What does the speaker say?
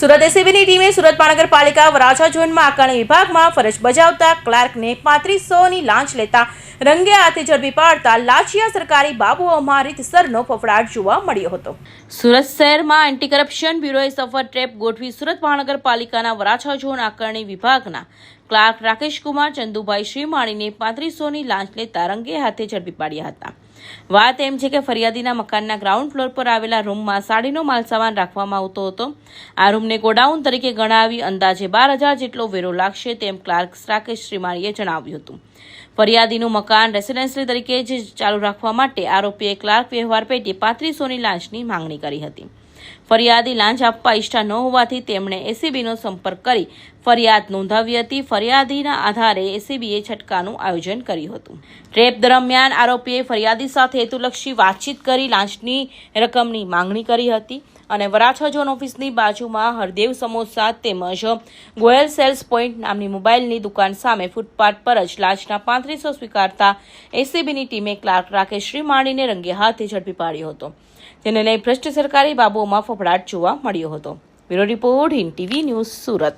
સુરત એસીબીની ટીમે સુરત મહાનગરપાલિકા વરાછા ઝોનમાં આકારણી વિભાગમાં ફરજ બજાવતા ક્લાર્કને 3500ની લાંચ લેતા રંગે હાથે ઝડપી પાડતા લાંચિયા સરકારી બાબુઓમાં રીતસરનો ફફડાટ જોવા મળ્યો હતો। સુરત શહેરમાં એન્ટી કરપ્શન બ્યુરોએ સફળ ટ્રેપ ગોઠવી સુરત મહાનગરપાલિકાના વરાછા ઝોન આકારણી વિભાગના ક્લાર્ક રાકેશકુમાર ચંદુભાઈ શ્રીમાળીને 3500ની લાંચ લેતા રંગે હાથે ઝડપી પાડ્યા હતા। વાત એમ છે કે ફરિયાદીના મકાનના ગ્રાઉન્ડ ફ્લોર પર આવેલા રૂમમાં સાડીનો માલસામાન રાખવામાં આવતો હતો। આ રૂમને ગોડાઉન તરીકે ગણાવી અંદાજે 12,000 જેટલો વેરો લાગશે તેમ ક્લાર્ક રાકેશ શ્રીમાળીએ જણાવ્યું હતું। ફરિયાદીનું મકાન રેસિડેન્શિયલ તરીકે જ ચાલુ રાખવા માટે આરોપીએ ક્લાર્ક વ્યવહાર પેટે 3500ની લાંચની માંગણી કરી હતી। ફરિયાદી લાંચ આપવા ઈચ્છતા ન હોવાથી તેમણે એસીબીનો સંપર્ક કરી ફરિયાદ નોંધાવી હતી। ફરિયાદીના આધારે એસીબીએ છટકાનું આયોજન કર્યું હતું। ટ્રેપ દરમિયાન આરોપીએ ફરિયાદી સાથે હેતુલક્ષી વાતચીત કરી લાંચની રકમની માંગણી કરી હતી અને વરાછા ઝોન ઓફિસની બાજુમાં હરદેવ સમોસા તેમજ ગોયલ સેલ્સ પોઈન્ટ નામની મોબાઈલની દુકાન સામે ફૂટપાથ પર જ લાંચના 3500 સ્વીકારતા એસીબીની ટીમે ક્લાર્ક રાકેશ શ્રીમાળીને રંગે હાથે ઝડપી પાડ્યો હતો। તેને લઈ ભ્રષ્ટ સરકારી બાબુઓમાં ફફડાટ જોવા મળ્યો હતો। Bureau report Hind TV news Surat.